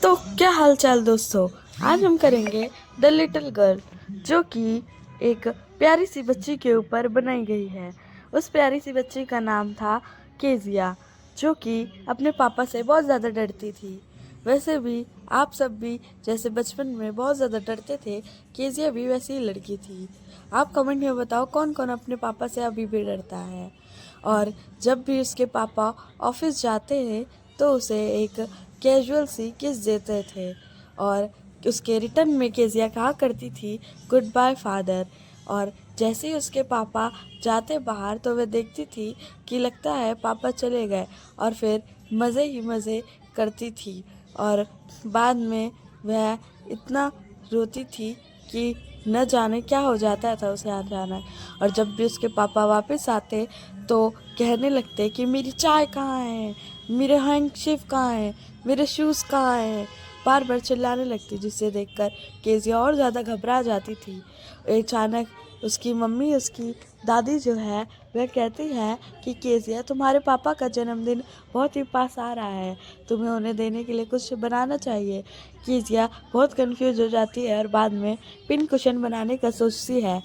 तो क्या हाल चाल दोस्तों। आज हम करेंगे द लिटिल गर्ल, जो कि एक प्यारी सी बच्ची के ऊपर बनाई गई है। उस प्यारी सी बच्ची का नाम था केजिया, जो कि अपने पापा से बहुत ज़्यादा डरती थी। वैसे भी आप सब भी जैसे बचपन में बहुत ज़्यादा डरते थे, केजिया भी वैसी ही लड़की थी। आप कमेंट में बताओ कौन कौन अपने पापा से अभी भी डरता है। और जब भी उसके पापा ऑफिस जाते हैं तो उसे एक कैजुअल सी किस देते थे, और उसके रिटर्न में केजिया कहा करती थी गुड बाय फादर। और जैसे ही उसके पापा जाते बाहर तो वह देखती थी कि लगता है पापा चले गए, और फिर मज़े ही मज़े करती थी। और बाद में वह इतना रोती थी कि न जाने क्या हो जाता था उसे अचानक। और जब भी उसके पापा वापस आते तो कहने लगते कि मेरी चाय कहाँ है, मेरे हैंकशिफ कहाँ है, मेरे शूज़ कहाँ हैं, बार बार चिल्लाने लगती, जिसे देखकर केजिया और ज़्यादा घबरा जाती थी। अचानक उसकी मम्मी, उसकी दादी जो है, वह कहती है कि केजिया, तुम्हारे पापा का जन्मदिन बहुत ही पास आ रहा है, तुम्हें उन्हें देने के लिए कुछ बनाना चाहिए। केजिया बहुत कंफ्यूज हो जाती है और बाद में पिन कुशन बनाने का सोचती है।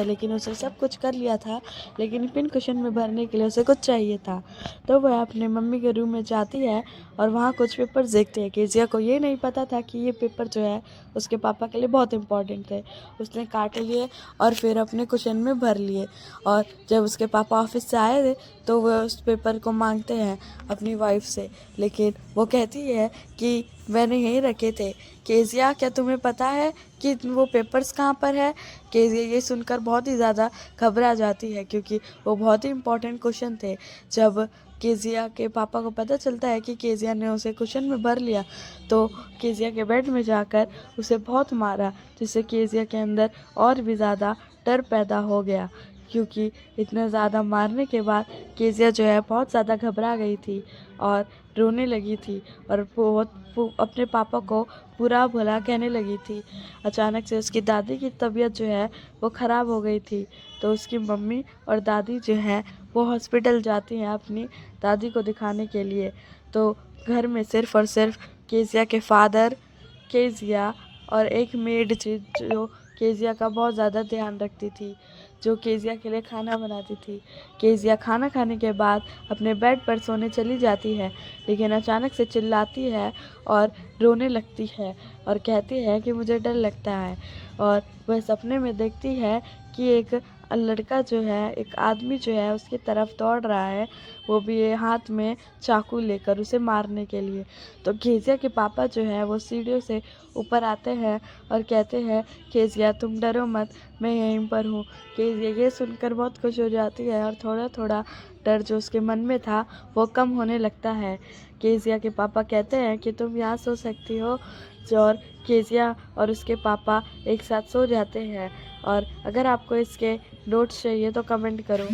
लेकिन उसे सब कुछ कर लिया था, लेकिन पिन कुशन में भरने के लिए उसे कुछ चाहिए था। तो वह अपने मम्मी के रूम में जाती है और वहाँ कुछ पेपर्स देखते हैं। केजिया को ये नहीं पता था कि ये पेपर जो है उसके पापा के लिए बहुत इंपॉर्टेंट थे। उसने काट लिए और फिर अपने कुशन में भर लिए। और जब उसके पापा ऑफिस से आए थे तो वह उस पेपर को मांगते हैं अपनी वाइफ से, लेकिन वो कहती है कि मैंने यहीं रखे थे। केजिया, क्या तुम्हें पता है कि वो पेपर्स कहाँ पर है? केजिया ये सुनकर बहुत ही ज़्यादा घबरा जाती है, क्योंकि वो बहुत ही इम्पोर्टेंट क्वेश्चन थे। जब केजिया के पापा को पता चलता है कि केजिया ने उसे कुशन में भर लिया, तो केजिया के बेड में जाकर उसे बहुत मारा, जिससे केजिया के अंदर और भी ज़्यादा डर पैदा हो गया। क्योंकि इतने ज़्यादा मारने के बाद केजिया जो है बहुत ज़्यादा घबरा गई थी और रोने लगी थी, और अपने पापा को बुरा भला कहने लगी थी। अचानक से उसकी दादी की तबीयत जो है वो ख़राब हो गई थी, तो उसकी मम्मी और दादी जो है वो हॉस्पिटल जाती हैं अपनी दादी को दिखाने के लिए। तो घर में सिर्फ़ और सिर्फ केजिया के फादर, केजिया और एक मेड थी, जो केजिया का बहुत ज़्यादा ध्यान रखती थी, जो केजिया के लिए खाना बनाती थी। केजिया खाना खाने के बाद अपने बेड पर सोने चली जाती है, लेकिन अचानक से चिल्लाती है और रोने लगती है और कहती है कि मुझे डर लगता है। और वह सपने में देखती है कि एक लड़का जो है, एक आदमी जो है उसकी तरफ दौड़ रहा है, वो भी ये हाथ में चाकू लेकर उसे मारने के लिए। तो केजिया के पापा जो है वो सीढ़ियों से ऊपर आते हैं और कहते हैं, केजिया तुम डरो मत, मैं यहीं पर हूँ। केजिया ये सुनकर बहुत खुश हो जाती है और थोड़ा थोड़ा डर जो उसके मन में था वो कम होने लगता है। केजिया के पापा कहते हैं कि तुम यहाँ सो सकती हो, और केजिया और उसके पापा एक साथ सो जाते हैं। और अगर आपको इसके नोट्स चाहिए तो कमेंट करो।